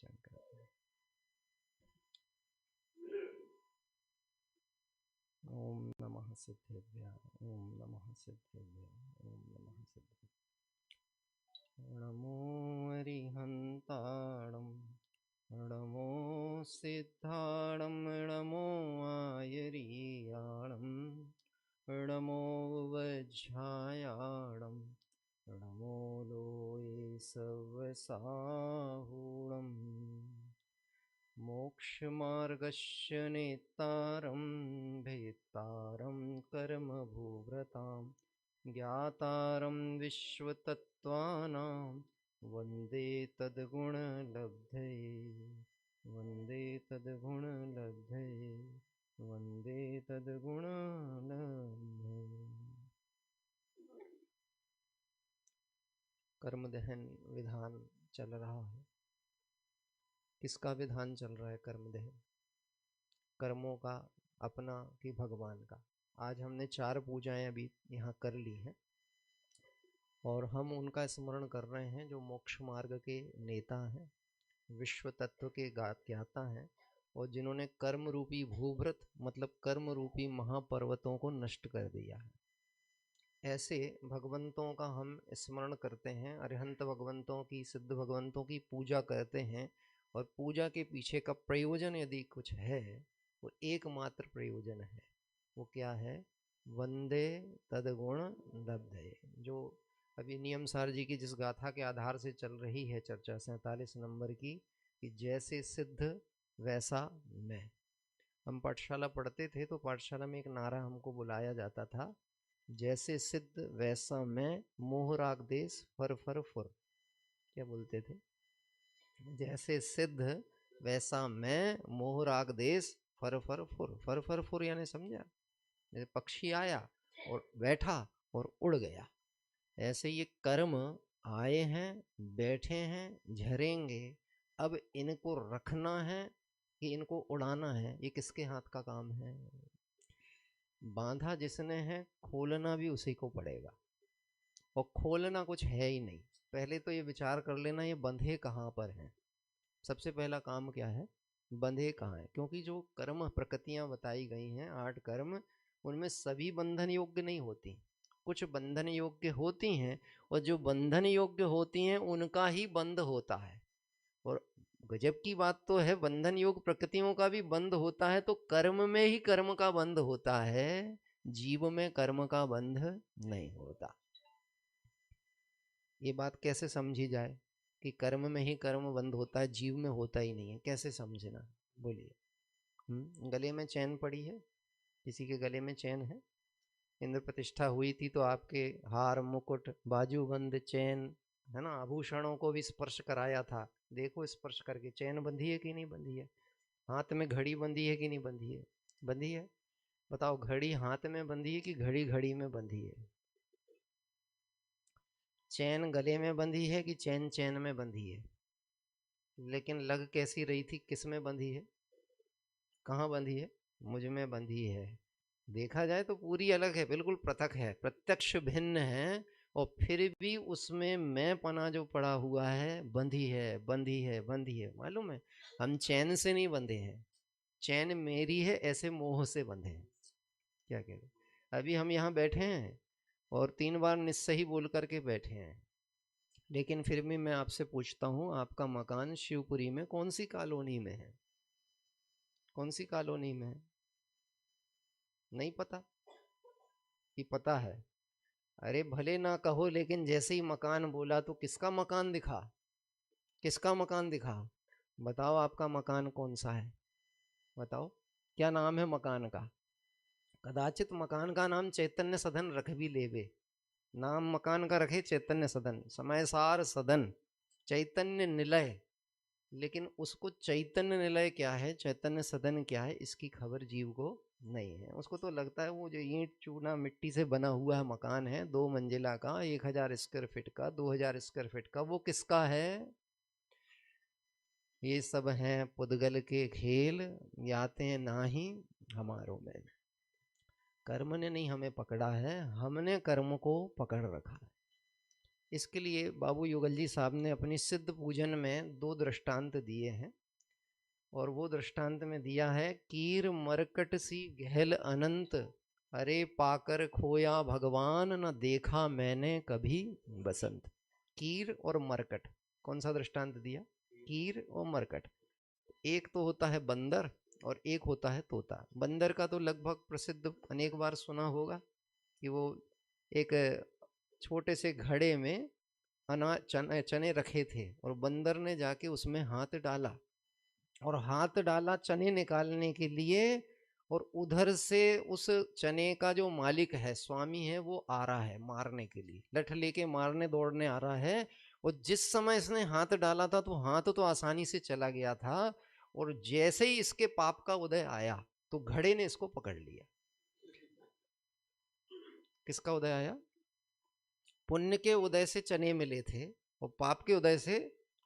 वाचन करते हैं। ओम नमः सिद्धेभ्यः, ओम नमः सिद्धेभ्यः, ओम नमः सिद्धेभ्यः। नमो अरिहन्ताणं, नमो सिद्धाणं, नमो आयर्याणं, नमो वज्रायाणं, नमो लोये सवसाहूणम्। मोक्षमार्गस्य नेतारं भेत्तारं कर्मभूव्रतां, ज्ञातारं विश्वतत्त्वानां वन्दे तद्गुणलब्धये, वन्दे तद्गुणलब्धये, वन्दे तद्गुणलब्धये। कर्म दहन विधान चल रहा है। किसका विधान चल रहा है? कर्म दहन। कर्मों का अपना कि भगवान का। आज हमने 4 पूजाएं अभी यहाँ कर ली हैं और हम उनका स्मरण कर रहे हैं जो मोक्ष मार्ग के नेता हैं, विश्व तत्व के ज्ञाता हैं और जिन्होंने कर्म रूपी भूव्रत मतलब कर्म रूपी महापर्वतों को नष्ट कर दिया है। ऐसे भगवंतों का हम स्मरण करते हैं, अरिहंत भगवंतों की, सिद्ध भगवंतों की पूजा करते हैं। और पूजा के पीछे का प्रयोजन यदि कुछ है, वो एकमात्र प्रयोजन है। वो क्या है? वंदे तदगुण लब्धये। जो अभी नियम सार जी की जिस गाथा के आधार से चल रही है चर्चा 47 नंबर की, कि जैसे सिद्ध वैसा मैं। हम पाठशाला पढ़ते थे तो पाठशाला में एक नारा हमको बुलाया जाता था, जैसे सिद्ध वैसा मैं, मोह राग देश फर फर फुर। क्या बोलते थे? जैसे सिद्ध वैसा मैं, मोह राग देश फर फर फुर। फर फर फुर यानी समझा? जैसे पक्षी आया और बैठा और उड़ गया, ऐसे ये कर्म आए हैं, बैठे हैं, झरेंगे। अब इनको रखना है कि इनको उड़ाना है, ये किसके हाथ का काम है? बांधा जिसने है, खोलना भी उसी को पड़ेगा। और खोलना कुछ है ही नहीं। पहले तो ये विचार कर लेना, ये बंधे कहाँ पर हैं। सबसे पहला काम क्या है? बंधे कहाँ है? क्योंकि जो कर्म प्रकृतियां बताई गई हैं 8 कर्म, उनमें सभी बंधन योग्य नहीं होती। कुछ बंधन योग्य होती हैं और जो बंधन योग्य होती हैं उनका ही बंध होता है। और गजब की बात तो है, बंधन योग प्रकृतियों का भी बंध होता है, तो कर्म में ही कर्म का बंध होता है, जीव में कर्म का बंध नहीं होता। ये बात कैसे समझी जाए कि कर्म में ही कर्म बंध होता है, जीव में होता ही नहीं है? कैसे समझना? बोलिए। गले में चैन पड़ी है? किसी के गले में चैन है? इंद्र प्रतिष्ठा हुई थी तो आपके हार मुकुट बाजूबंद चैन है ना, आभूषणों को भी स्पर्श कराया था। देखो स्पर्श करके चैन बंधी है कि नहीं बंधी है? हाथ में घड़ी बंधी है कि नहीं बंधी है? बंधी है। बताओ, घड़ी हाथ में बंधी है कि घड़ी घड़ी में बंधी है? चैन गले में बंधी है कि चैन चैन में बंधी है? लेकिन लग कैसी रही थी? किस में बंधी है? कहाँ बंधी है? मुझ में बंधी है। देखा जाए तो पूरी अलग है, बिल्कुल पृथक है, प्रत्यक्ष भिन्न है। और फिर भी उसमें मैं पना जो पड़ा हुआ है, बंधी है बंधी है बंधी है। मालूम है, हम चैन से नहीं बंधे हैं, चैन मेरी है ऐसे मोह से बंधे हैं। क्या कह रहे? अभी हम यहाँ बैठे हैं और 3 बार निस्सही बोल करके बैठे हैं, लेकिन फिर भी मैं आपसे पूछता हूँ, आपका मकान शिवपुरी में कौन सी कॉलोनी में है? कौन सी कॉलोनी में है? नहीं पता कि पता है? अरे भले ना कहो, लेकिन जैसे ही मकान बोला तो किसका मकान दिखा? किसका मकान दिखा? बताओ आपका मकान कौन सा है? बताओ क्या नाम है मकान का? कदाचित मकान का नाम चैतन्य सदन रख भी लेवे। नाम मकान का रखे चैतन्य सदन, समय सार सदन, चैतन्य निलय। लेकिन उसको चैतन्य निलय क्या है, चैतन्य सदन क्या है, इसकी खबर जीव को नहीं है। उसको तो लगता है वो जो ईंट चूना मिट्टी से बना हुआ है मकान है, 2 मंजिला का, 1000 स्क्वायर फीट का, 2000 स्क्वायर फीट का, वो किसका है? ये सब हैं पुद्गल के खेल, याते नाही हमारों में। कर्म ने नहीं हमें पकड़ा है, हमने कर्म को पकड़ रखा है। इसके लिए बाबू युगल जी साहब ने अपनी सिद्ध पूजन में 2 दृष्टांत दिए हैं, और वो दृष्टांत में दिया है, कीर मरकट सी गहल अनंत, अरे पाकर खोया भगवान, न देखा मैंने कभी बसंत। कीर और मरकट, कौन सा दृष्टांत दिया? कीर और मरकट। एक तो होता है बंदर और एक होता है तोता। बंदर का तो लगभग प्रसिद्ध अनेक बार सुना होगा कि वो एक छोटे से घड़े में चने रखे थे, और बंदर ने जाके उसमें हाथ डाला, और हाथ डाला चने निकालने के लिए, और उधर से उस चने का जो मालिक है, स्वामी है, वो आ रहा है मारने के लिए, लठ लेके मारने दौड़ने आ रहा है। और जिस समय इसने हाथ डाला था तो हाथ तो आसानी से चला गया था, और जैसे ही इसके पाप का उदय आया तो घड़े ने इसको पकड़ लिया। किसका उदय आया? पुण्य के उदय से चने मिले थे, और पाप के उदय से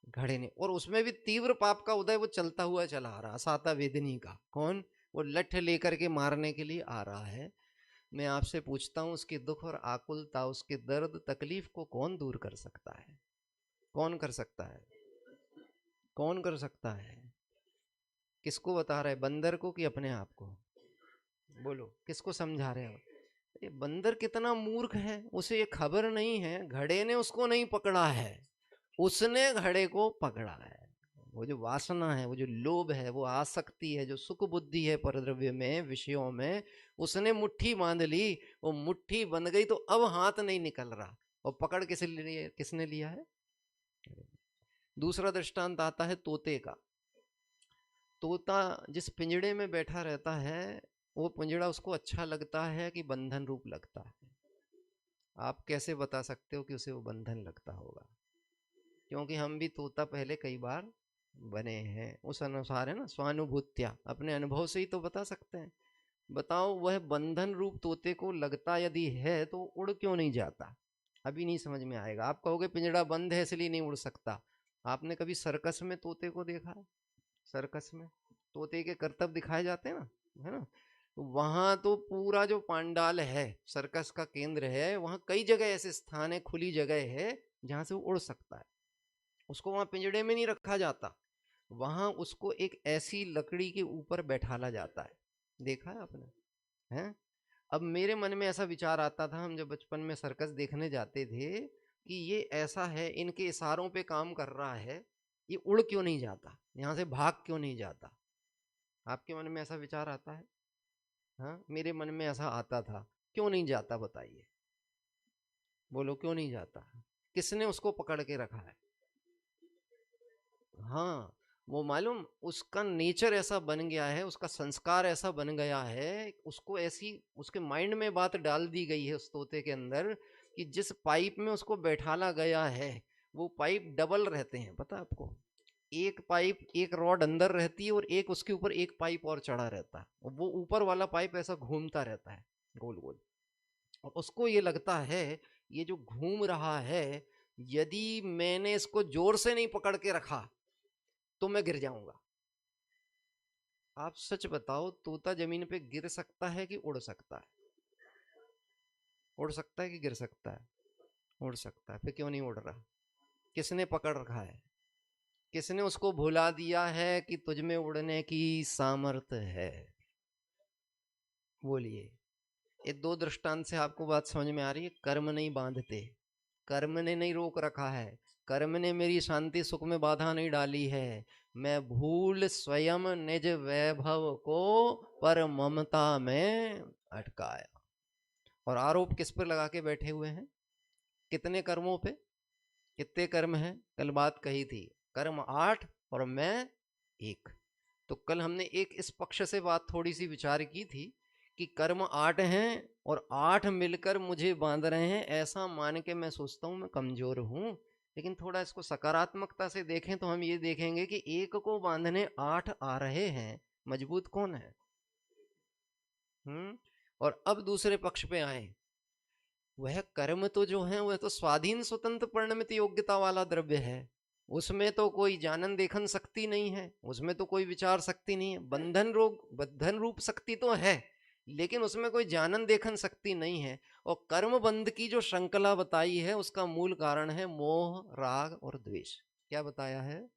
घड़े ने, और उसमें भी तीव्र पाप का उदय वो चलता हुआ चला आ रहा, साता वेदनी का। कौन? वो लठ लेकर के मारने के लिए आ रहा है। मैं आपसे पूछता हूं, उसके दुख और आकुलता, उसके दर्द तकलीफ को कौन दूर कर सकता है? कौन कर सकता है? कौन कर सकता है? किसको बता रहे? बंदर को कि अपने आप को? बोलो, किसको समझा रहे हो? ये बंदर कितना मूर्ख है, उसे ये खबर नहीं है घड़े ने उसको नहीं पकड़ा है, उसने घड़े को पकड़ा है। वो जो वासना है, वो जो लोभ है, वो आसक्ति है, जो सुख बुद्धि है परद्रव्य में, विषयों में, उसने मुट्ठी बांध ली। वो मुट्ठी बंध गई तो अब हाथ नहीं निकल रहा, और पकड़ किसने लिया है? दूसरा दृष्टांत आता है तोते का। तोता जिस पिंजड़े में बैठा रहता है, वो पिंजड़ा उसको अच्छा लगता है कि बंधन रूप लगता है? आप कैसे बता सकते हो कि उसे वो बंधन लगता होगा? क्योंकि हम भी तोता पहले कई बार बने हैं, उस अनुसार है ना, स्वानुभूत्या, अपने अनुभव से ही तो बता सकते हैं। बताओ, वह बंधन रूप तोते को लगता यदि है तो उड़ क्यों नहीं जाता? अभी नहीं समझ में आएगा। आप कहोगे पिंजड़ा बंद है इसलिए नहीं उड़ सकता। आपने कभी सर्कस में तोते को देखा है? सर्कस में तोते के करतब दिखाए जाते हैं ना, है ना? वहां तो पूरा जो पांडाल है, सर्कस का केंद्र है, वहां कई जगह ऐसे स्थान है, खुली जगह है, जहां से वो उड़ सकता है। उसको वहां पिंजड़े में नहीं रखा जाता, वहां उसको एक ऐसी लकड़ी के ऊपर बैठाला जाता है। देखा है आपने? हैं? अब मेरे मन में ऐसा विचार आता था, हम जब बचपन में सर्कस देखने जाते थे, कि ये ऐसा है, इनके इशारों पे काम कर रहा है, ये उड़ क्यों नहीं जाता, यहाँ से भाग क्यों नहीं जाता? आपके मन में ऐसा विचार आता है? हाँ, मेरे मन में ऐसा आता था। क्यों नहीं जाता बताइए? बोलो, क्यों नहीं जाता? किसने उसको पकड़ के रखा है? हाँ, वो मालूम, उसका नेचर ऐसा बन गया है, उसका संस्कार ऐसा बन गया है, उसको ऐसी, उसके माइंड में बात डाल दी गई है उस तोते के अंदर, कि जिस पाइप में उसको बैठाला गया है, वो पाइप डबल रहते हैं, पता है आपको? एक पाइप, एक रॉड अंदर रहती है, और एक उसके ऊपर एक पाइप और चढ़ा रहता है, और वो ऊपर वाला पाइप ऐसा घूमता रहता है गोल गोल। और उसको ये लगता है, ये जो घूम रहा है, यदि मैंने इसको जोर से नहीं पकड़ के रखा तो मैं गिर जाऊंगा। आप सच बताओ, तोता जमीन पे गिर सकता है कि उड़ सकता है? उड़ सकता है कि गिर सकता है? उड़ सकता है। फिर क्यों नहीं उड़ रहा? किसने पकड़ रखा है? किसने उसको भुला दिया है कि तुझ में उड़ने की सामर्थ्य है? बोलिए। ये 2 दृष्टांत से आपको बात समझ में आ रही है? कर्म नहीं बांधते, कर्म ने नहीं रोक रखा है, कर्म ने मेरी शांति सुख में बाधा नहीं डाली है। मैं भूल स्वयं निज वैभव को पर ममता में अटकाया। और आरोप किस पर लगा के बैठे हुए हैं? कितने कर्मों पे? कितने कर्म हैं? कल बात कही थी, कर्म 8 और मैं 1। तो कल हमने एक इस पक्ष से बात थोड़ी सी विचार की थी, कि कर्म 8 हैं और 8 मिलकर मुझे बांध रहे हैं, ऐसा मान के मैं सोचता हूं मैं कमजोर हूं। लेकिन थोड़ा इसको सकारात्मकता से देखें तो हम ये देखेंगे कि एक को बांधने 8 आ रहे हैं, मजबूत कौन है? और अब दूसरे पक्ष पे आए, वह कर्म तो जो है वह तो स्वाधीन स्वतंत्र परिणमित योग्यता वाला द्रव्य है, उसमें तो कोई जानन देखन शक्ति नहीं है, उसमें तो कोई विचार शक्ति नहीं है। बंधन रूप शक्ति तो है, लेकिन उसमें कोई जानन देखन शक्ति नहीं है। और कर्म बंध की जो श्रृंखला बताई है उसका मूल कारण है मोह, राग और द्वेष। क्या बताया है?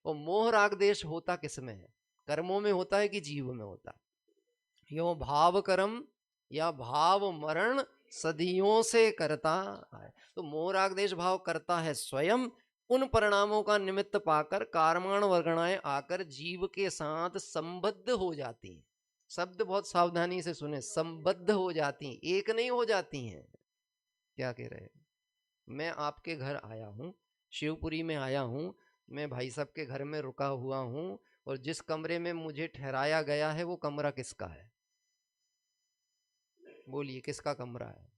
और मोह राग द्वेष होता किसमें है? कर्मों में होता है कि जीव में होता है? यो भाव कर्म या भाव मरण सदियों से करता है। तो मोह राग द्वेष भाव करता है स्वयं, उन परिणामों का निमित्त पाकर कार्माण वर्गणाएं आकर जीव के साथ संबद्ध हो जाती हैं। शब्द बहुत सावधानी से सुने, संबद्ध हो जाती हैं, एक नहीं हो जाती हैं। क्या कह रहे हैं? मैं आपके घर आया हूं, शिवपुरी में आया हूं, मैं भाई साहब के घर में रुका हुआ हूं, और जिस कमरे में मुझे ठहराया गया है वो कमरा किसका है? बोलिए, किसका कमरा है?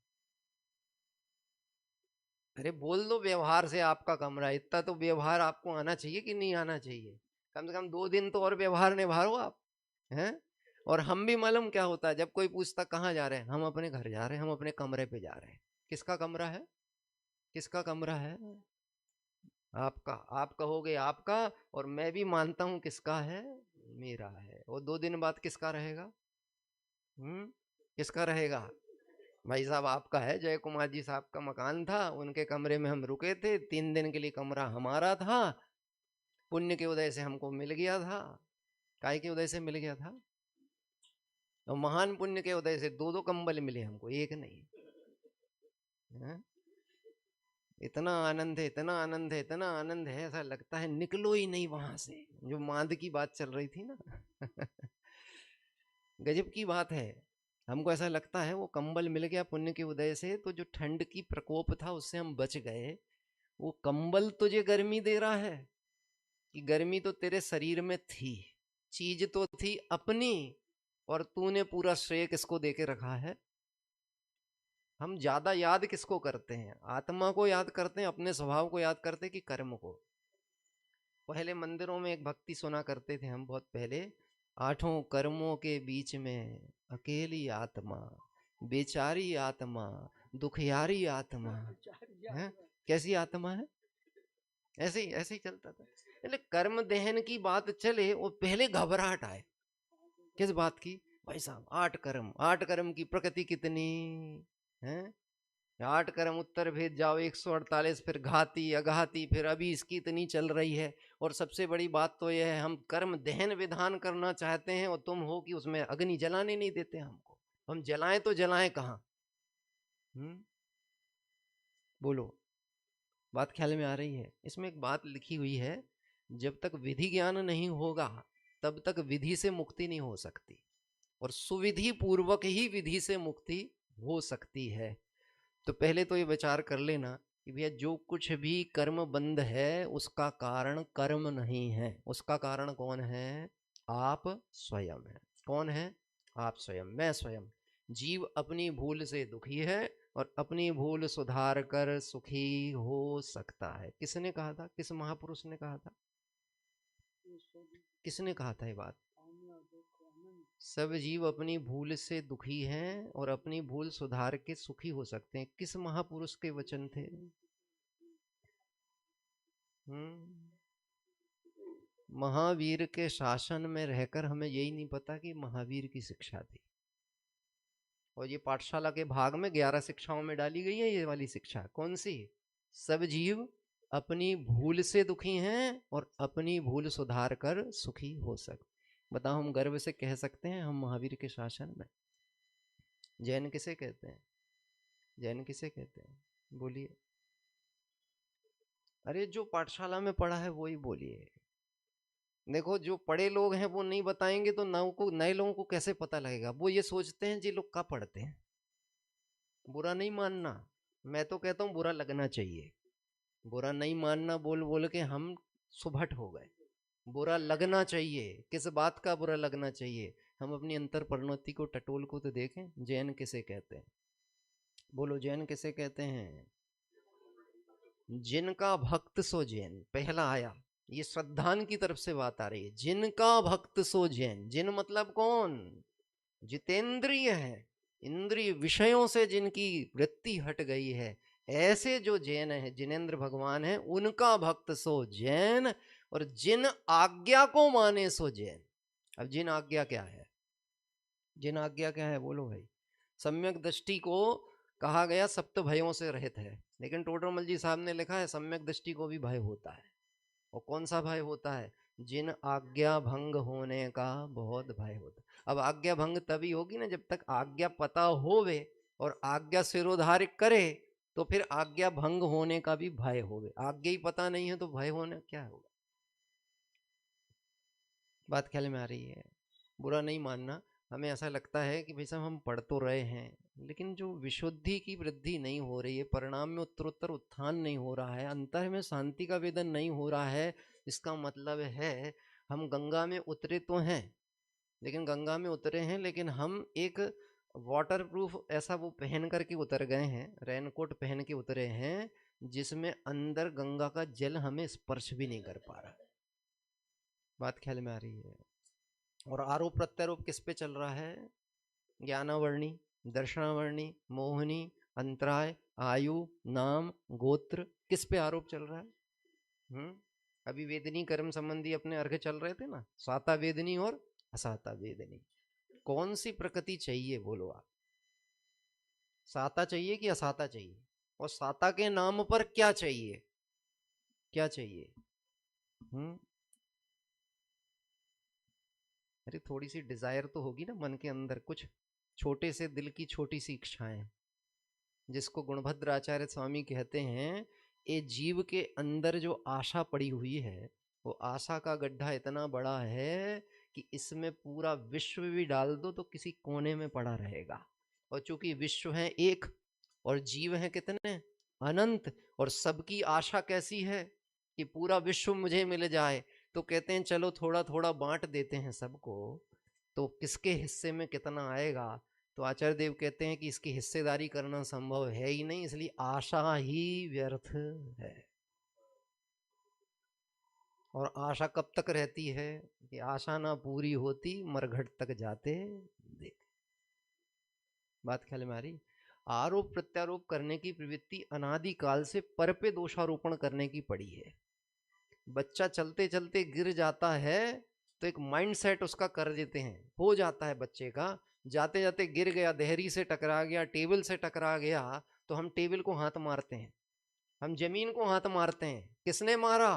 अरे बोल दो, व्यवहार से आपका कमरा। इतना तो व्यवहार आपको आना चाहिए कि नहीं आना चाहिए? कम से कम 2 दिन तो और व्यवहार निभाओ आप, हैं? और हम भी मालूम क्या होता है, जब कोई पूछता कहाँ जा रहे हैं, हम अपने घर जा रहे हैं, हम अपने कमरे पे जा रहे हैं। किसका कमरा है? किसका कमरा है? आपका। आप कहोगे आपका, और मैं भी मानता हूं किसका है? मेरा है। और 2 दिन बाद किसका रहेगा? किसका रहेगा? भाई साहब आपका है, जय कुमार जी साहब का मकान था, उनके कमरे में हम रुके थे, 3 दिन के लिए कमरा हमारा था। पुण्य के उदय से हमको मिल गया था। काय के उदय से मिल गया था? और महान पुण्य के उदय से 2-2 कंबल मिले हमको, एक नहीं। है? इतना आनंद है, इतना आनंद है, इतना आनंद है, ऐसा लगता है निकलो ही नहीं वहां से। जो मांद की बात चल रही थी ना गजब की बात है। हमको ऐसा लगता है वो कंबल मिल गया पुण्य के उदय से, तो जो ठंड की प्रकोप था उससे हम बच गए। वो कंबल तुझे गर्मी दे रहा है कि गर्मी तो तेरे शरीर में थी, चीज तो थी अपनी, और तूने पूरा श्रेय किसको देके रखा है? हम ज्यादा याद किसको करते हैं? आत्मा को याद करते हैं, अपने स्वभाव को याद करते हैं कि कर्म को? पहले मंदिरों में एक भक्ति सुना करते थे हम बहुत पहले, 8 कर्मों के बीच में अकेली आत्मा, बेचारी आत्मा, दुखियारी आत्मा है। कैसी आत्मा है? ऐसे ही चलता था। पहले कर्म दहन की बात चले, वो पहले घबराहट आए। किस बात की? भाई साहब 8 कर्म की प्रकृति कितनी है? 8 कर्म उत्तर भेद जाओ 148, फिर घाती अघाती, फिर अभी इसकी इतनी चल रही है। और सबसे बड़ी बात तो यह है, हम कर्म दहन विधान करना चाहते हैं और तुम हो कि उसमें अग्नि जलाने नहीं देते हमको। हम जलाएं तो जलाएं कहाँ? बोलो, बात ख्याल में आ रही है? इसमें एक बात लिखी हुई है, जब तक विधि ज्ञान नहीं होगा तब तक विधि से मुक्ति नहीं हो सकती, और सुविधि पूर्वक ही विधि से मुक्ति हो सकती है। तो पहले तो ये विचार कर लेना कि भैया जो कुछ भी कर्म बंध है उसका कारण कर्म नहीं है, उसका कारण कौन है? आप स्वयं है। कौन है? आप स्वयं, मैं स्वयं। जीव अपनी भूल से दुखी है और अपनी भूल सुधार कर सुखी हो सकता है। किसने कहा था? किस महापुरुष ने कहा था? किसने कहा था ये बात? सब जीव अपनी भूल से दुखी हैं और अपनी भूल सुधार के सुखी हो सकते हैं। किस महापुरुष के वचन थे? महावीर के शासन में रहकर हमें यही नहीं पता कि महावीर की शिक्षा थी। और ये पाठशाला के भाग में 11 शिक्षाओं में डाली गई है ये वाली शिक्षा। कौन सी? सब जीव अपनी भूल से दुखी हैं और अपनी भूल सुधार कर सुखी हो सकते। बताओ, हम गर्व से कह सकते हैं हम महावीर के शासन में? जैन किसे कहते हैं? जैन किसे कहते हैं? बोलिए। अरे जो पाठशाला में पढ़ा है वो ही बोलिए। देखो, जो पढ़े लोग हैं वो नहीं बताएंगे तो नए लोगों को कैसे पता लगेगा? वो ये सोचते हैं जी लोग क्या पढ़ते हैं। बुरा नहीं मानना, मैं तो कहता हूँ बुरा लगना चाहिए। बुरा नहीं मानना बोल बोल के हम सुभट हो गए। बुरा लगना चाहिए। किस बात का बुरा लगना चाहिए? हम अपनी अंतर परिणति को टटोल को तो देखें। जैन किसे कहते हैं? बोलो, जैन किसे कहते हैं? जिनका भक्त सो जैन। पहला आया, ये श्रद्धान की तरफ से बात आ रही है। जिनका भक्त सो जैन। जिन मतलब कौन? जितेंद्रिय है, इंद्रिय विषयों से जिनकी वृत्ति हट गई है, ऐसे जो जैन है, जिनेन्द्र भगवान है, उनका भक्त सो जैन। और जिन आज्ञा को माने सो जैन। अब जिन आज्ञा क्या है? जिन आज्ञा क्या है बोलो भाई। सम्यक दृष्टि को कहा गया सप्त भयों से रहित है, लेकिन टोडरमल जी साहब ने लिखा है सम्यक दृष्टि को भी भय होता है। और कौन सा भय होता है? जिन आज्ञा भंग होने का बहुत भय होता है। अब आज्ञा भंग तभी होगी ना जब तक आज्ञा पता होवे और आज्ञा सिरोधार्य करे, तो फिर आज्ञा भंग होने का भी भय होवे। आज्ञा ही पता नहीं है तो भय होने क्या होगा? बात ख्याल में आ रही है? बुरा नहीं मानना, हमें ऐसा लगता है कि भाई साहब हम पढ़ तो रहे हैं, लेकिन जो विशुद्धि की वृद्धि नहीं हो रही है, परिणाम में उत्तरोत्तर उत्थान नहीं हो रहा है, अंतर में शांति का वेदन नहीं हो रहा है, इसका मतलब है हम गंगा में उतरे तो हैं, लेकिन गंगा में उतरे हैं लेकिन हम एक वाटर प्रूफ ऐसा वो पहन करके उतर गए हैं, रेनकोट पहन के उतरे हैं, जिसमें अंदर गंगा का जल हमें स्पर्श भी नहीं कर पा रहा। बात ख्याल में आ रही है? और आरोप प्रत्यारोप किस पे चल रहा है? ज्ञानावर्णी, दर्शनावर्णी, मोहिनी, अंतराय, आयु, नाम, गोत्र, किस पे आरोप चल रहा है? अभी वेदनी कर्म संबंधी अपने अर्घ चल रहे थे ना, साता वेदनी और असाता वेदनी। कौन सी प्रकृति चाहिए बोलो आप? साता चाहिए कि असाता चाहिए? और साता के नाम पर क्या चाहिए? क्या चाहिए? अरे थोड़ी सी डिजायर तो होगी ना मन के अंदर, कुछ छोटे से दिल की छोटी सी इच्छाएं, जिसको गुणभद्र आचार्य स्वामी कहते हैं ये जीव के अंदर जो आशा पड़ी हुई है, वो आशा का गड्ढा इतना बड़ा है कि इसमें पूरा विश्व भी डाल दो तो किसी कोने में पड़ा रहेगा। और चूंकि विश्व है एक और जीव है कितने? अनंत। और सबकी आशा कैसी है कि पूरा विश्व मुझे मिल जाए, तो कहते हैं चलो थोड़ा थोड़ा बांट देते हैं सबको, तो किसके हिस्से में कितना आएगा? तो आचार्य देव कहते हैं कि इसकी हिस्सेदारी करना संभव है ही नहीं, इसलिए आशा ही व्यर्थ है। और आशा कब तक रहती है? कि आशा ना पूरी होती मरघट तक जाते देख। बात ख्याल में आ रही? आरोप प्रत्यारोप करने की प्रवृत्ति अनादिकाल से पर पे दोषारोपण करने की पड़ी है। बच्चा चलते चलते गिर जाता है तो एक माइंड सेट उसका कर देते हैं, हो जाता है बच्चे का, जाते जाते गिर गया, देहरी से टकरा गया, टेबल से टकरा गया, तो हम टेबल को हाथ मारते हैं, हम जमीन को हाथ मारते हैं। किसने मारा?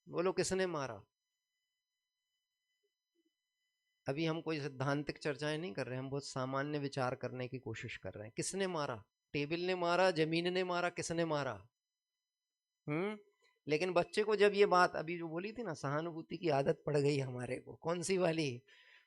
बोलो किसने मारा? अभी हम कोई सिद्धांतिक चर्चाएं नहीं कर रहे हैं, हम बहुत सामान्य विचार करने की कोशिश कर रहे हैं। किसने मारा? टेबल ने मारा, जमीन ने मारा, किसने मारा? लेकिन बच्चे को जब ये बात अभी जो बोली थी ना, सहानुभूति की आदत पड़ गई हमारे को, कौन सी वाली?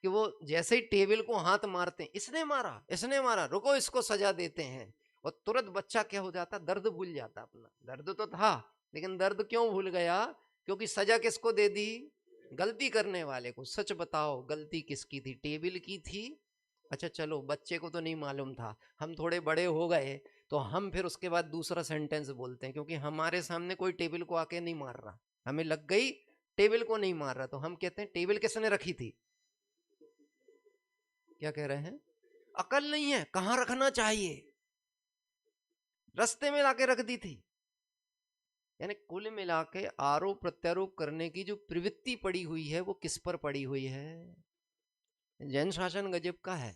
कि वो जैसे ही टेबल को हाथ मारते हैं, इसने मारा, इसने मारा, रुको इसको सजा देते हैं, और तुरंत बच्चा क्या हो जाता? दर्द भूल जाता। अपना दर्द तो था, लेकिन दर्द क्यों भूल गया? क्योंकि सजा किसको दे दी? गलती करने वाले को। सच बताओ गलती किसकी थी? टेबल की थी? अच्छा चलो, बच्चे को तो नहीं मालूम था, हम थोड़े बड़े हो गए तो हम फिर उसके बाद दूसरा सेंटेंस बोलते हैं, क्योंकि हमारे सामने कोई टेबल को आके नहीं मार रहा, हमें लग गई टेबल को नहीं मार रहा, तो हम कहते हैं टेबल किसने रखी थी? क्या कह रहे हैं? अकल नहीं है, कहां रखना चाहिए, रास्ते में लाके रख दी थी। यानी कुल मिला के आरोप प्रत्यारोप करने की जो प्रवृत्ति पड़ी हुई है वो किस पर पड़ी हुई है? जैन शासन गजब का है,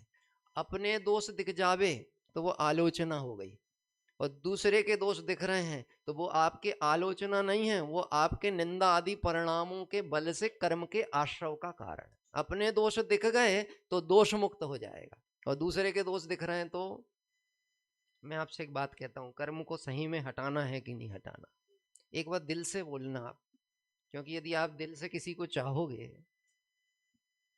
अपने दोष दिख जावे तो वो आलोचना हो गई, और दूसरे के दोष दिख रहे हैं तो वो आपके आलोचना नहीं है, वो आपके निंदा आदि परिणामों के बल से कर्म के आश्रव का कारण। अपने दोष दिख गए तो दोष मुक्त हो जाएगा, और दूसरे के दोष दिख रहे हैं तो मैं आपसे एक बात कहता हूं, कर्म को सही में हटाना है कि नहीं हटाना, एक बार दिल से बोलना आप। क्योंकि यदि आप दिल से किसी को चाहोगे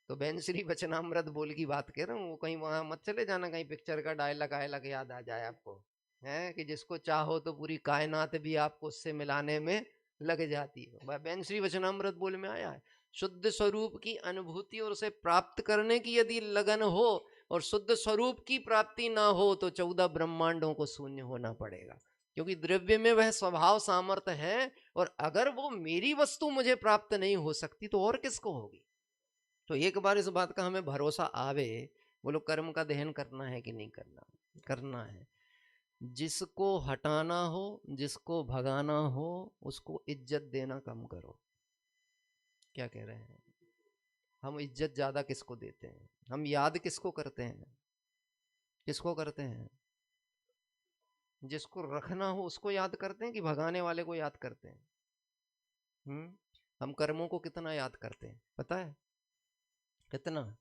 तो बहन श्री वचनामृत बोल की बात कह रहा हूँ, वो कहीं वहां मत चले जाना, कहीं पिक्चर का डायलॉग आयलॉग याद आ जाए आपको, है कि जिसको चाहो तो पूरी कायनात भी आपको उससे मिलाने में लग जाती है। बहन श्री वचनामृत बोल में आया है, शुद्ध स्वरूप की अनुभूति और उसे प्राप्त करने की यदि लगन हो, और शुद्ध स्वरूप की प्राप्ति ना हो तो 14 ब्रह्मांडों को शून्य होना पड़ेगा, क्योंकि द्रव्य में वह स्वभाव सामर्थ्य है, और अगर वो मेरी वस्तु मुझे प्राप्त नहीं हो सकती तो और किसको होगी? तो एक बार इस बात का हमें भरोसा आवे, बोलो कर्म का दहन करना है कि नहीं करना? करना है। जिसको हटाना हो, जिसको भगाना हो, उसको इज्जत देना कम करो। क्या कह रहे हैं? हम इज्जत ज्यादा किसको देते हैं, हम याद किसको करते हैं, किसको करते हैं? जिसको रखना हो उसको याद करते हैं कि भगाने वाले को याद करते हैं? हम कर्मों को कितना याद करते हैं पता है? कितना?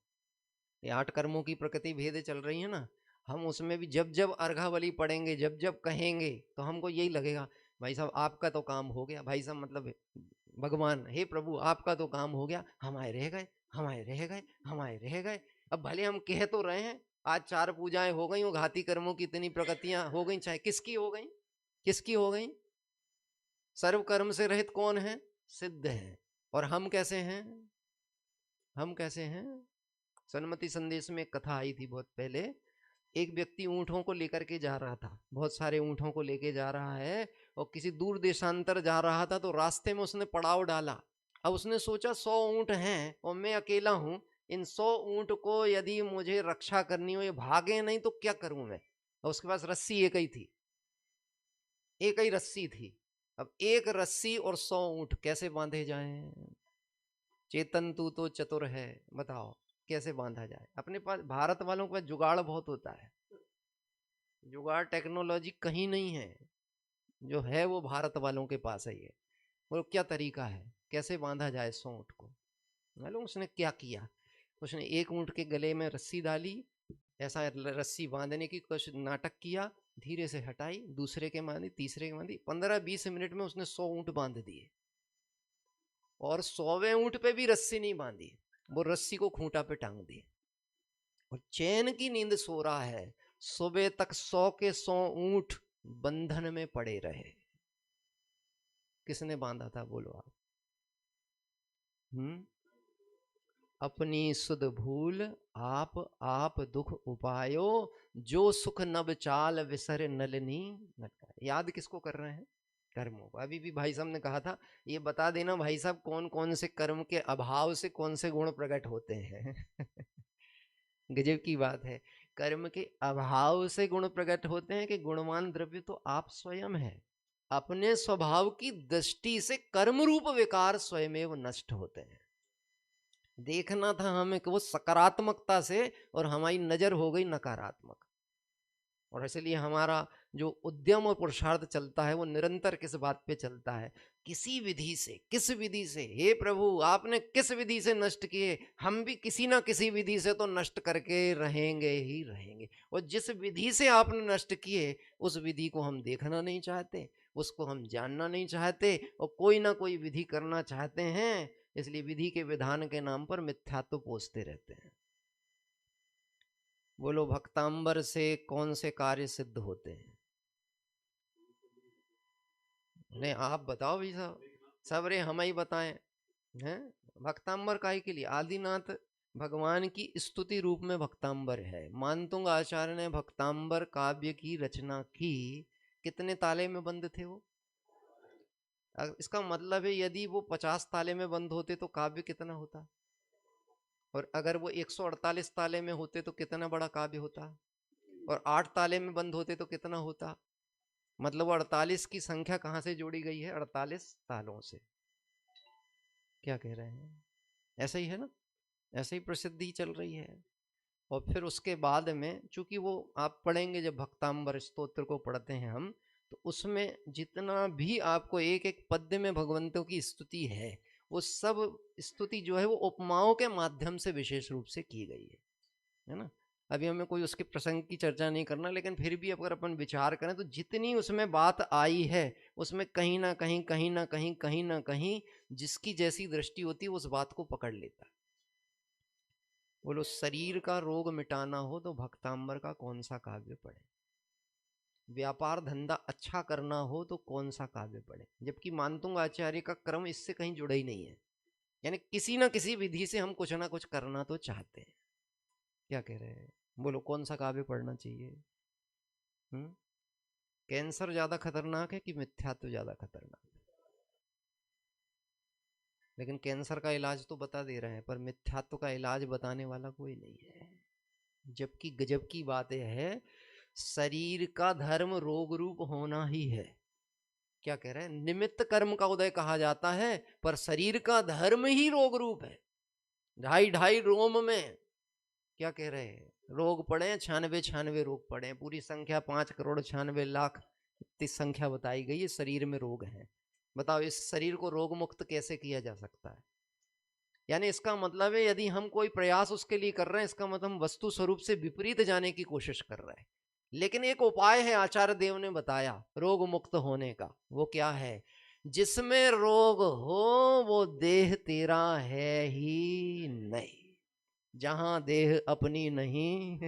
ये 8 कर्मों की प्रकृति भेद चल रही है ना, हम उसमें भी जब जब अर्घावली पढ़ेंगे, जब जब कहेंगे, तो हमको यही लगेगा भाई साहब आपका तो काम हो गया, भाई साहब मतलब भगवान, हे प्रभु आपका तो काम हो गया, हमारे रह गए, हमारे रह गए, हमारे रह गए। अब भले हम कह तो रहे हैं, आज 4 पूजाएं हो गई, वो घाती कर्मों की इतनी प्रकृतियां हो गई, चाहे किसकी हो गई, किसकी हो गई? सर्व कर्म से रहित कौन है? सिद्ध है। और हम कैसे हैं? हम कैसे हैं? सन्मति संदेश में एक कथा आई थी बहुत पहले। एक व्यक्ति ऊंटों को लेकर के जा रहा था, बहुत सारे ऊंटों को लेके जा रहा है, और किसी दूर देशांतर जा रहा था, तो रास्ते में उसने पड़ाव डाला। अब उसने सोचा 100 ऊंट हैं और मैं अकेला हूं, इन 100 ऊंट को यदि मुझे रक्षा करनी हो, ये भागे नहीं तो क्या करूं मैं? और उसके पास रस्सी एक ही थी, एक ही रस्सी थी। अब एक रस्सी और 100 ऊंट कैसे बांधे जाएं? चेतन तू तो चतुर है, बताओ कैसे बांधा जाए? अपने पास भारत वालों के पास जुगाड़ बहुत होता है, जुगाड़ टेक्नोलॉजी कहीं नहीं है, जो है वो भारत वालों के पास है। ये वो क्या तरीका है कैसे बांधा जाए 100 ऊंट को? मालूम उसने क्या किया? उसने एक ऊंट के गले में रस्सी डाली, ऐसा रस्सी बांधने की कुछ नाटक किया, धीरे से हटाई, दूसरे के बांधी, तीसरे के बांधी, 15-20 मिनट में उसने 100 ऊंट बांध दिए। और 100वें ऊंट पे भी रस्सी नहीं बांधी, वो रस्सी को खूंटा पे टांग दी, और चैन की नींद सो रहा है। सुबह तक 100 के 100 ऊंट बंधन में पड़े रहे। किसने बांधा था बोलो आप? अपनी सुध भूल आप दुख उपायो, जो सुख नब चाल विसर नलनी। याद किसको कर रहे हैं? कर्मों को। अभी भी भाई साहब ने कहा था, ये बता देना भाई साहब कौन कौन से कर्म के अभाव से कौन से गुण प्रकट होते हैं। गजब की बात है, कर्म के अभाव से गुण प्रकट होते हैं कि गुणवान द्रव्य तो आप स्वयं है। अपने स्वभाव की दृष्टि से कर्म रूप विकार स्वयं नष्ट होते हैं। देखना था हमें कि वो सकारात्मकता से, और हमारी नजर हो गई नकारात्मक। और इसलिए हमारा जो उद्यम और पुरुषार्थ चलता है वो निरंतर किस बात पे चलता है? किसी विधि से, किस विधि से, हे प्रभु आपने किस विधि से नष्ट किए, हम भी किसी ना किसी विधि से तो नष्ट करके रहेंगे ही रहेंगे। और जिस विधि से आपने नष्ट किए, उस विधि को हम देखना नहीं चाहते, उसको हम जानना नहीं चाहते, और कोई ना कोई विधि करना चाहते हैं। इसलिए विधि के विधान के नाम पर मिथ्यात्व पोसते रहते हैं। बोलो भक्तांबर से कौन से कार्य सिद्ध होते हैं? नहीं आप बताओ भाई साहब, सब रे हम ही बताएं हैं? भक्तांबर काहे के लिए? आदिनाथ भगवान की स्तुति रूप में भक्तांबर है। मानतुंग आचार्य ने भक्तांबर काव्य की रचना की, कितने ताले में बंद थे वो? इसका मतलब है यदि वो 50 ताले में बंद होते तो काव्य कितना होता, और अगर वो 148 ताले में होते तो कितना बड़ा काव्य होता, और 8 ताले में बंद होते तो कितना होता? मतलब वो 48 की संख्या कहाँ से जोड़ी गई है? 48 तालों से। क्या कह रहे हैं? ऐसा ही है ना, ऐसे ही प्रसिद्धि चल रही है। और फिर उसके बाद में चूंकि वो आप पढ़ेंगे, जब भक्तांबर स्तोत्र को पढ़ते हैं हम, तो उसमें जितना भी आपको एक एक पद्य में भगवंतों की स्तुति है, वो सब स्तुति जो है वो उपमाओं के माध्यम से विशेष रूप से की गई है ना। अभी हमें कोई उसके प्रसंग की चर्चा नहीं करना, लेकिन फिर भी अगर अपन विचार करें तो जितनी उसमें बात आई है, उसमें कहीं ना कहीं कहीं ना कहीं कहीं ना कहीं जिसकी जैसी दृष्टि होती है उस बात को पकड़ लेता है। बोलो शरीर का रोग मिटाना हो तो भक्तांबर का कौन सा काव्य पढ़े? व्यापार धंधा अच्छा करना हो तो कौन सा काव्य पढ़े? जबकि मानतुंग आचार्य का क्रम इससे कहीं जुड़ा ही नहीं है, यानी किसी ना किसी विधि से हम कुछ ना कुछ करना तो चाहते हैं। क्या कह रहे हैं? बोलो कौन सा काव्य पढ़ना चाहिए? कैंसर ज्यादा खतरनाक है कि मिथ्यात्व ज्यादा खतरनाक है? लेकिन कैंसर का इलाज तो बता दे रहे हैं, पर मिथ्यात्व का इलाज बताने वाला कोई नहीं है। जबकि गजब की बात यह है, शरीर का धर्म रोग रूप होना ही है। क्या कह रहे हैं? निमित्त कर्म का उदय कहा जाता है, पर शरीर का धर्म ही रोग रूप है। ढाई ढाई रोम में क्या कह रहे हैं, रोग पड़े हैं, 96 रोग पड़े हैं, पूरी संख्या 5,96,00,000 इतनी संख्या बताई गई है, शरीर में रोग हैं। बताओ इस शरीर को रोग मुक्त कैसे किया जा सकता है? यानी इसका मतलब है यदि हम कोई प्रयास उसके लिए कर रहे हैं, इसका मतलब हम वस्तु स्वरूप से विपरीत जाने की कोशिश कर रहे हैं। लेकिन एक उपाय है आचार्य देव ने बताया रोग मुक्त होने का, वो क्या है? जिसमें रोग हो वो देह तेरा है ही नहीं, जहां देह अपनी नहीं।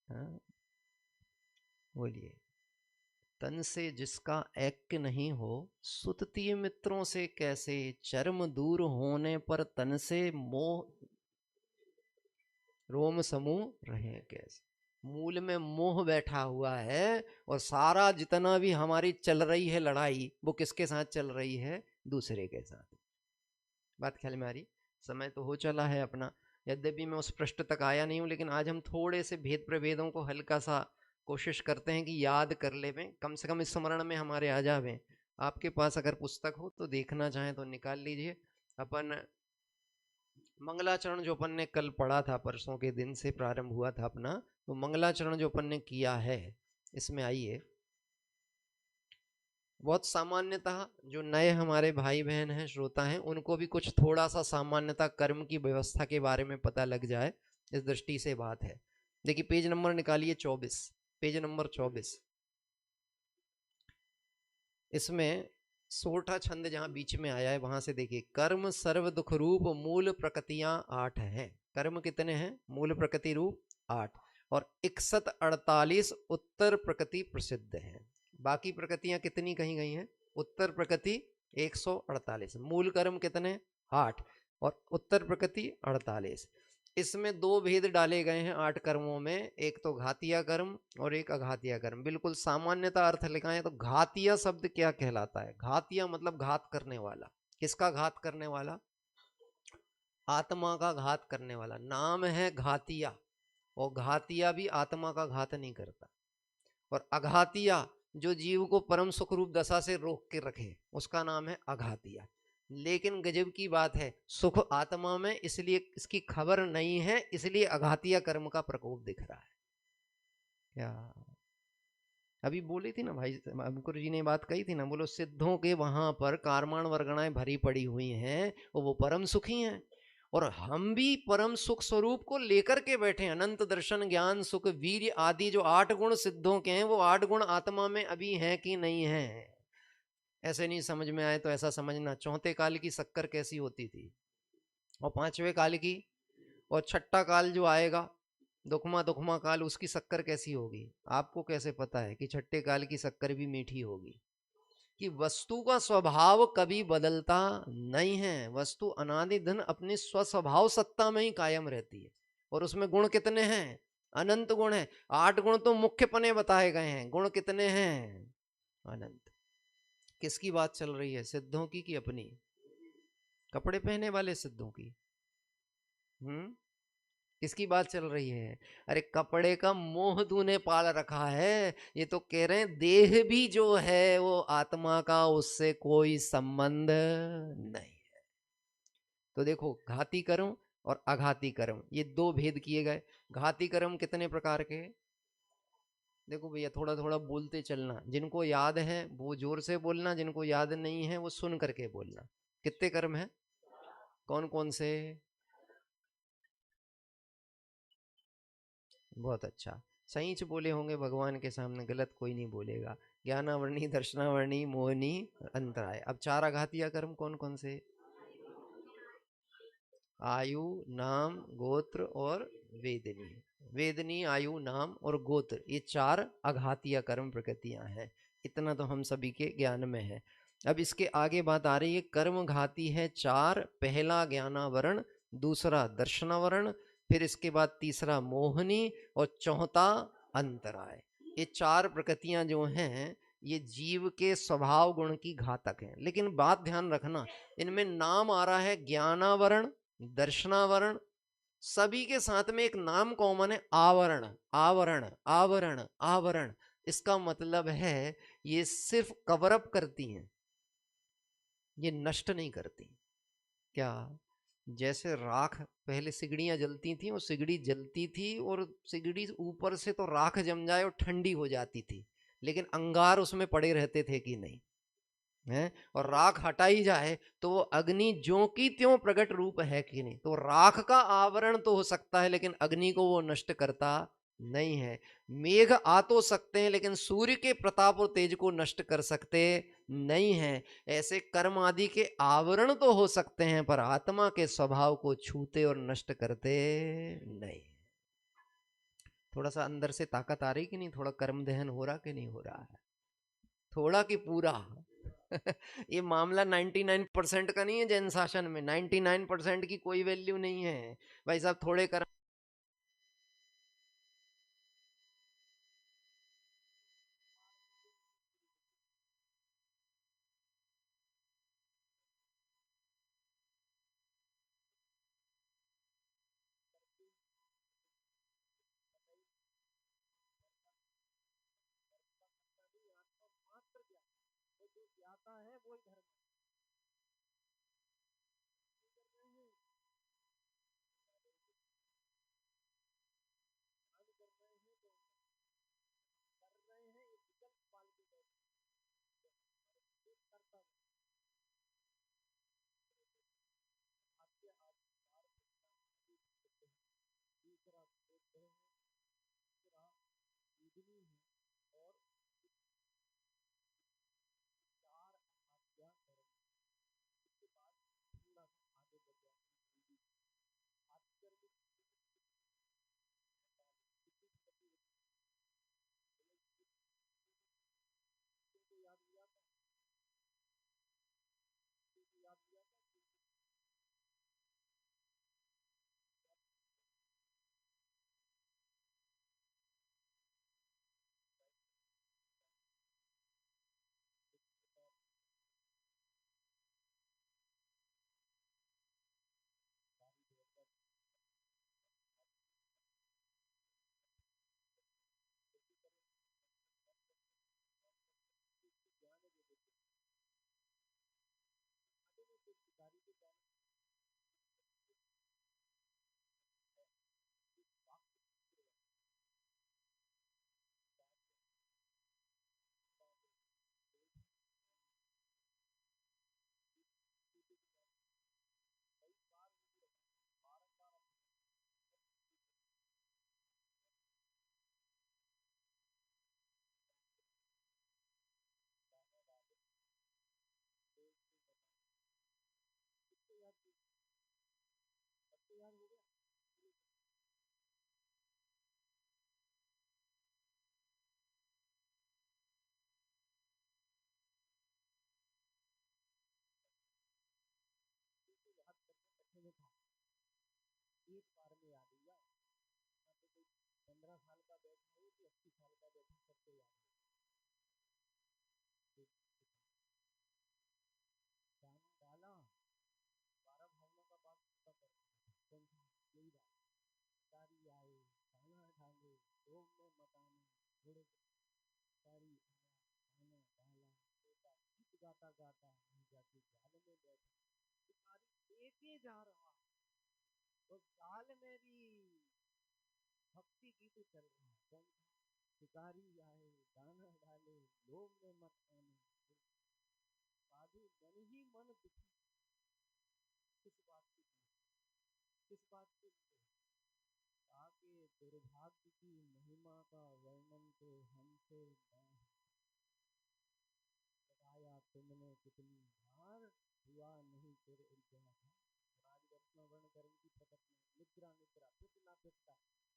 हाँ, बोलिए। तन से जिसका ऐक्य नहीं हो, सुतती मित्रों से कैसे, चर्म दूर होने पर तन से मोह रोम समूह रहे कैसे। मूल में मोह बैठा हुआ है, और सारा जितना भी हमारी चल रही है लड़ाई, वो किसके साथ चल रही है? दूसरे के साथ। बात ख्याल में आ रही? समय तो हो चला है अपना, यद्यपि मैं उस पृष्ठ तक आया नहीं हूं, लेकिन आज हम थोड़े से भेद प्रभेदों को हल्का सा कोशिश करते हैं कि याद कर ले में, कम से कम इस स्मरण में हमारे आ जावे। आपके पास अगर पुस्तक हो तो देखना चाहें तो निकाल लीजिए। अपन मंगलाचरण जो अपन ने कल पढ़ा था, परसों के दिन से प्रारंभ हुआ था अपना, तो मंगलाचरण जो अपन ने किया है, इसमें आइए। बहुत सामान्यतः जो नए हमारे भाई बहन हैं, श्रोता हैं, उनको भी कुछ थोड़ा सा सामान्यतः कर्म की व्यवस्था के बारे में पता लग जाए, इस दृष्टि से बात है। देखिए पेज नंबर निकालिए 24, पेज नंबर 24। इसमें सोठा छंद जहां बीच में आया है वहां से देखिए, कर्म सर्व दुख रूप मूल प्रकृतियां 8 हैं। कर्म कितने हैं? मूल प्रकृति रूप 8, और 6148 उत्तर प्रकृति प्रसिद्ध है। बाकी प्रकृतियां कितनी कही गई हैं? उत्तर प्रकृति 148, मूल कर्म कितने? 8, और उत्तर प्रकृति 48। इसमें दो भेद डाले गए हैं 8 कर्मों में, एक तो घातिया कर्म और एक अघातिया कर्म। बिल्कुल सामान्यता अर्थ लिखा है तो घातिया शब्द क्या कहलाता है? घातिया मतलब घात करने वाला। किसका घात करने वाला? आत्मा का घात करने वाला नाम है घातिया, और घातिया भी आत्मा का घात नहीं करता। और अघातिया जो जीव को परम सुख रूप दशा से रोक के रखे, उसका नाम है अघातिया। लेकिन गजब की बात है, सुख आत्मा में, इसलिए इसकी खबर नहीं है, इसलिए अघातिया कर्म का प्रकोप दिख रहा है। क्या अभी बोली थी ना भाई अंकुर जी ने बात कही थी ना, बोलो सिद्धों के वहां पर कारमाण वर्गणाएं भरी पड़ी हुई हैं, और वो परम सुखी हैं, और हम भी परम सुख स्वरूप को लेकर के बैठे हैं। अनंत दर्शन ज्ञान सुख वीर्य आदि जो 8 गुण सिद्धों के हैं, वो 8 गुण आत्मा में अभी हैं कि नहीं है? ऐसे नहीं समझ में आए तो ऐसा समझना, चौथे काल की शक्कर कैसी होती थी, और पांचवें काल की, और छठा काल जो आएगा दुखमा दुखमा काल, उसकी शक्कर कैसी होगी? आपको कैसे पता है कि छठे काल की शक्कर भी मीठी होगी? कि वस्तु का स्वभाव कभी बदलता नहीं है, वस्तु अनादि धन अपनी स्वस्वभाव सत्ता में ही कायम रहती है। और उसमें गुण कितने हैं? अनंत गुण है। 8 गुण तो मुख्य पने बताए गए हैं, गुण कितने हैं? अनंत। किसकी बात चल रही है, सिद्धों की कि अपनी? कपड़े पहने वाले सिद्धों की? किसकी बात चल रही है? अरे कपड़े का मोह तूने पाल रखा है, ये तो कह रहे हैं देह भी जो है वो आत्मा का, उससे कोई संबंध नहीं। तो देखो घाती कर्म और अघाती कर्म, ये दो भेद किए गए। घाती कर्म कितने प्रकार के? देखो भैया थोड़ा थोड़ा बोलते चलना, जिनको याद है वो जोर से बोलना, जिनको याद नहीं है वो सुन करके बोलना। कितने कर्म है? कौन कौन से? बहुत अच्छा, सही से बोले होंगे, भगवान के सामने गलत कोई नहीं बोलेगा। ज्ञानावर्णी दर्शनावर्णी मोहनी अंतराय। अब 4 आघातिया कर्म कौन कौन से? आयु नाम गोत्र और वेदनी। वेदनी आयु नाम और गोत्र, ये 4 आघातिया कर्म प्रकृतियां हैं। इतना तो हम सभी के ज्ञान में है। अब इसके आगे बात आ रही है, कर्म घाती है 4। पहला ज्ञानावरण, दूसरा दर्शनावरण, फिर इसके बाद तीसरा मोहनी, और चौथा अंतराय। ये 4 प्रकृतियां जो हैं ये जीव के स्वभाव गुण की घातक हैं। लेकिन बात ध्यान रखना, इनमें नाम आ रहा है ज्ञानावरण, दर्शनावरण, सभी के साथ में एक नाम कॉमन है, आवरण। आवरण आवरण आवरण, इसका मतलब है ये सिर्फ कवर अप करती हैं, ये नष्ट नहीं करती। क्या? जैसे राख, पहले सिगड़ियां जलती थी, वो सिगड़ी जलती थी और सिगड़ी ऊपर से तो राख जम जाए और ठंडी हो जाती थी, लेकिन अंगार उसमें पड़े रहते थे कि नहीं है। और राख हटाई जाए तो वो अग्नि ज्यों की त्यों प्रकट रूप है कि नहीं। तो राख का आवरण तो हो सकता है लेकिन अग्नि को वो नष्ट करता नहीं है। मेघ आ तो सकते हैं लेकिन सूर्य के प्रताप और तेज को नष्ट कर सकते नहीं है। ऐसे कर्म आदि के आवरण तो हो सकते हैं पर आत्मा के स्वभाव को छूते और नष्ट करते नहीं। थोड़ा सा अंदर से ताकत आ रही कि नहीं, थोड़ा कर्म दहन हो रहा कि नहीं हो रहा है, थोड़ा कि पूरा। ये मामला 99% का नहीं है जैन शासन में, 99% की कोई वैल्यू नहीं है भाई साहब, थोड़े कर्म।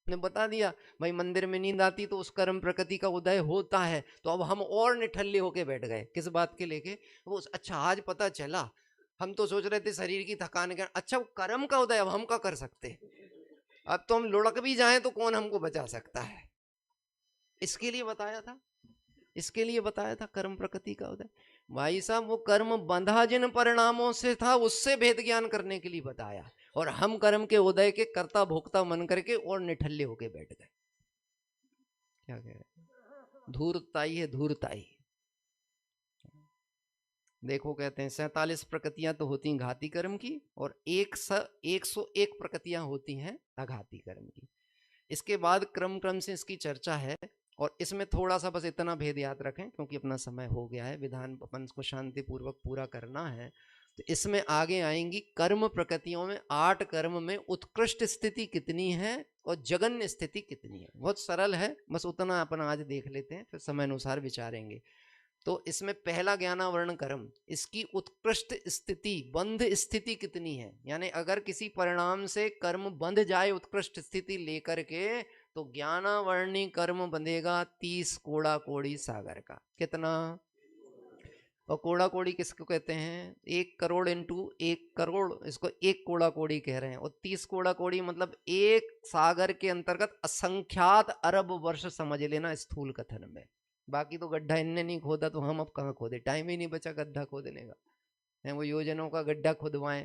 ने बता दिया भाई, मंदिर में नींद आती तो उस कर्म प्रकृति का उदय होता है। तो अब हम और निठल्ले होके बैठ गए किस बात के लेके, वो अच्छा आज पता चला। हम तो सोच रहे थे शरीर की थकान के, अच्छा वो कर्म का उदय अब हम का कर सकते। अब तो हम लुढ़क भी जाएं तो कौन हमको बचा सकता है। इसके लिए बताया था, इसके लिए बताया था कर्म प्रकृति का उदय। भाई साहब वो कर्म बंधा जिन परिणामों से था उससे भेद ज्ञान करने के लिए बताया, और हम कर्म के उदय के कर्ता भोक्ता मन करके और निठल्ले होके बैठ गए। क्या कह रहे हैं, धूर्तताई है धूर्तताई। देखो कहते हैं 47 प्रकृतियां तो होती हैं घाती कर्म की और 101 प्रकृतियां होती हैं अघाती कर्म की। इसके बाद क्रम क्रम से इसकी चर्चा है और इसमें थोड़ा सा बस इतना भेद याद रखें क्योंकि अपना समय हो गया है, विधान अपन को शांति पूर्वक पूरा करना है। तो इसमें आगे आएंगी कर्म प्रकृतियों में 8 कर्म में उत्कृष्ट स्थिति कितनी है और जघन्य स्थिति कितनी है। बहुत सरल है, बस उतना अपन आज देख लेते हैं, फिर समय अनुसार विचारेंगे। तो इसमें पहला ज्ञानावरण कर्म, इसकी उत्कृष्ट स्थिति बंध स्थिति कितनी है, यानी अगर किसी परिणाम से कर्म बंध जाए उत्कृष्ट स्थिति लेकर के, तो ज्ञानावर्णी कर्म बंधेगा 30 कोड़ा कोड़ी सागर का। कितना? और कोड़ा कोड़ी किसको कहते हैं? 1 करोड़ इंटू 1 करोड़, इसको 1 कोड़ा कोड़ी कह रहे हैं। और 30 कोड़ा कोड़ी मतलब 1 सागर के अंतर्गत असंख्यात अरब वर्ष समझ लेना स्थूल कथन में। बाकी तो गड्ढा इनने नहीं खोदा तो हम अब कहाँ खोदे, टाइम ही नहीं बचा गड्ढा खोदने का है। वो योजनाओं का गड्ढा खुदवाएं,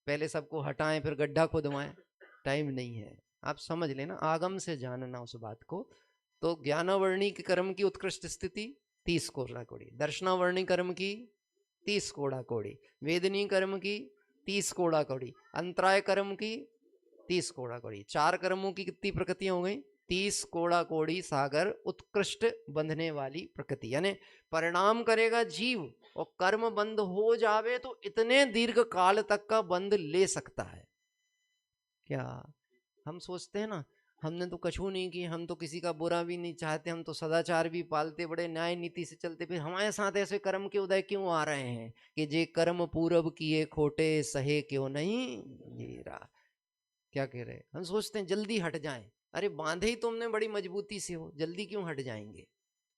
पहले सबको हटाएं फिर गड्ढा खुदवाएं, टाइम नहीं है। आप समझ लेना, आगम से जानना उस बात को। तो ज्ञानावर्णी के कर्म की उत्कृष्ट स्थिति 30 कोड़ा कोड़ी, दर्शनावर्णी कर्म की 30 कोड़ा कोड़ी, वेदनी कर्म की 30 कोड़ा कोड़ी, अंतराय कर्म की 30 कोड़ा कोड़ी। 4 कर्मों की कितनी प्रकृतियां हो गई? 30 कोड़ा कोड़ी सागर उत्कृष्ट बंधने वाली प्रकृति। यानी परिणाम करेगा जीव और कर्म बंद हो जावे तो इतने दीर्घ काल तक का बंद ले सकता है। क्या हम सोचते हैं ना, हमने तो कछु नहीं की, हम तो किसी का बुरा भी नहीं चाहते, हम तो सदाचार भी पालते, बड़े न्याय नीति से चलते, फिर हमारे साथ ऐसे कर्म के उदय क्यों आ रहे हैं कि जे कर्म पूरब किए खोटे सहे क्यों नहीं जीरा। क्या कह रहे हैं? हम सोचते हैं जल्दी हट जाएं। अरे बांधे ही तुमने बड़ी मजबूती से हो, जल्दी क्यों हट जाएंगे?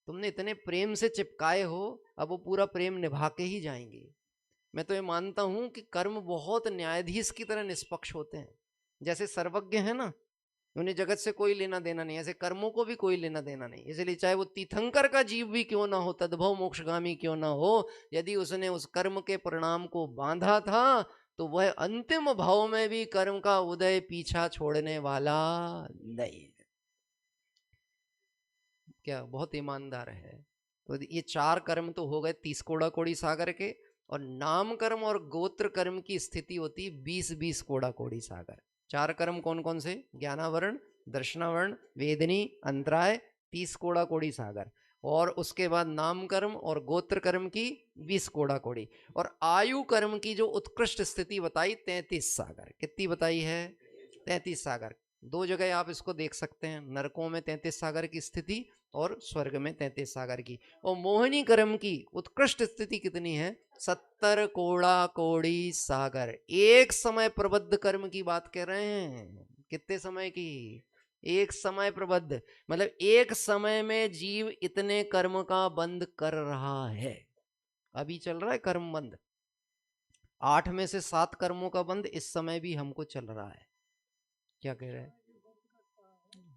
तुमने इतने प्रेम से चिपकाए हो, अब वो पूरा प्रेम निभा के ही जाएंगे। मैं तो ये मानता हूं कि कर्म बहुत न्यायाधीश की तरह निष्पक्ष होते हैं। जैसे सर्वज्ञ है ना, उन्हें जगत से कोई लेना देना नहीं, ऐसे कर्मों को भी कोई लेना देना नहीं। इसलिए चाहे वो तीर्थंकर का जीव भी क्यों ना हो, तद्भव मोक्षगामी क्यों ना हो, यदि उसने उस कर्म के परिणाम को बांधा था तो वह अंतिम भाव में भी कर्म का उदय पीछा छोड़ने वाला नहीं। क्या बहुत ईमानदार है। तो ये 4 कर्म तो हो गए 30 कोड़ा कोड़ी सागर के, और नाम कर्म और गोत्र कर्म की स्थिति होती 20-20 कोड़ा कोड़ी सागर। 4 कर्म कौन कौन से? ज्ञानावरण, दर्शनावरण, वेदनी, अंतराय, 30 कोड़ा कोड़ी सागर। और उसके बाद नाम कर्म और गोत्र कर्म की 20 कोड़ा कोड़ी। और आयु कर्म की जो उत्कृष्ट स्थिति बताई 33 सागर। कितनी बताई है? 33 सागर। 2 जगह आप इसको देख सकते हैं, नरकों में 33 सागर की स्थिति और स्वर्ग में 33 सागर की। और मोहिनी कर्म की उत्कृष्ट स्थिति कितनी है? 70 कोड़ा कोड़ी सागर। एक समय प्रबद्ध कर्म की बात कर रहे हैं। कितने समय की? एक समय प्रबद्ध, मतलब एक समय में जीव इतने कर्म का बंद कर रहा है। अभी चल रहा है कर्म बंद, 8 में से 7 कर्मों का बंद इस समय भी हमको चल रहा है। क्या कह रहे हैं?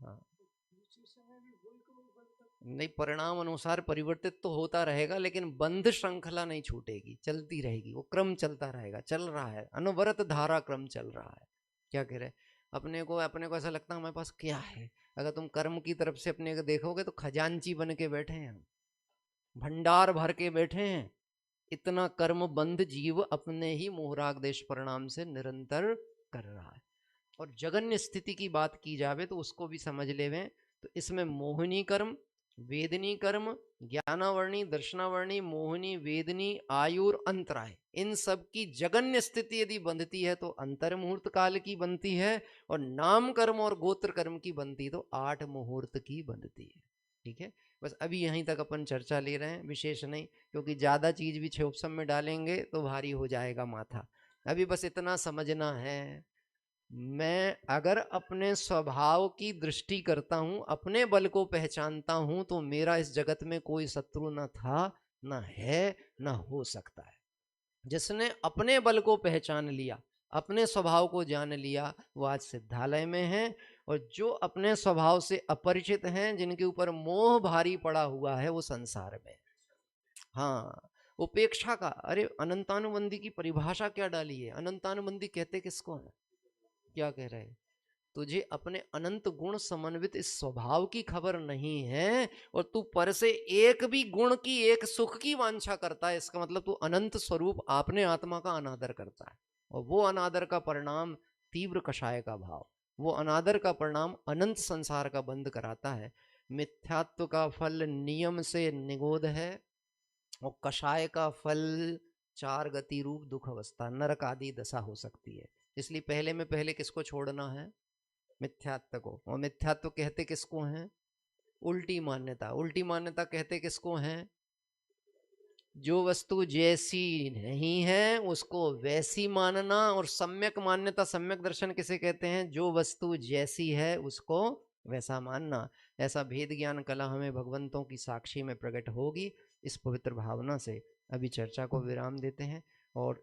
हाँ, नहीं, परिणाम अनुसार परिवर्तित तो होता रहेगा लेकिन बंध श्रृंखला नहीं छूटेगी, चलती रहेगी, वो क्रम चलता रहेगा, चल रहा है, अनवरत धारा क्रम चल रहा है। क्या कह रहे हैं? अपने को ऐसा लगता है हमारे पास क्या है, अगर तुम कर्म की तरफ से अपने को देखोगे तो खजांची बन के बैठे हैं हम, भंडार भर के बैठे हैं। इतना कर्म बंध जीव अपने ही मोहराग देश परिणाम से निरंतर कर रहा है। और जगन्य स्थिति की बात की जावे तो उसको भी समझ लेवे। तो इसमें मोहिनी कर्म, वेदनी कर्म, ज्ञानावर्णी, दर्शनावर्णी, मोहिनी, वेदनी, आयुर, अंतराय, इन सब की जगन्य स्थिति यदि बनती है तो अंतर मुहूर्त काल की बनती है, और नाम कर्म और गोत्र कर्म की बनती तो 8 मुहूर्त की बनती है। ठीक है, बस अभी यहीं तक अपन चर्चा ले रहे हैं, विशेष नहीं, क्योंकि ज्यादा चीज भी क्षोभसम में डालेंगे तो भारी हो जाएगा माथा। अभी बस इतना समझना है, मैं अगर अपने स्वभाव की दृष्टि करता हूं, अपने बल को पहचानता हूं, तो मेरा इस जगत में कोई शत्रु न था, न है, न हो सकता है। जिसने अपने बल को पहचान लिया, अपने स्वभाव को जान लिया, वो आज सिद्धालय में है। और जो अपने स्वभाव से अपरिचित हैं, जिनके ऊपर मोह भारी पड़ा हुआ है, वो संसार में। हाँ, उपेक्षा का, अरे अनंतानुबंधी की परिभाषा क्या डाली है? अनंतानुबंधी कहते किसको है? क्या कह रहे हैं? तुझे अपने अनंत गुण समन्वित इस स्वभाव की खबर नहीं है और तू पर से एक भी गुण की, एक सुख की वांछा करता है, इसका मतलब तू अनंत स्वरूप आपने आत्मा का अनादर करता है। और वो अनादर का परिणाम तीव्र कषाय का भाव, वो अनादर का परिणाम अनंत संसार का बंद कराता है। मिथ्यात्व का फल नियम से निगोद है और कषाय का फल चार गति रूप दुख अवस्था, नरक आदि दशा हो सकती है। इसलिए पहले में पहले किसको छोड़ना है? मिथ्यात्व को। और मिथ्यात्व कहते किसको हैं? उल्टी मान्यता। उल्टी मान्यता कहते किसको हैं? जो वस्तु जैसी नहीं है उसको वैसी मानना। और सम्यक मान्यता, सम्यक दर्शन किसे कहते हैं? जो वस्तु जैसी है उसको वैसा मानना। ऐसा भेद ज्ञान कला हमें भगवंतों की साक्षी में प्रकट होगी। इस पवित्र भावना से अभी चर्चा को विराम देते हैं और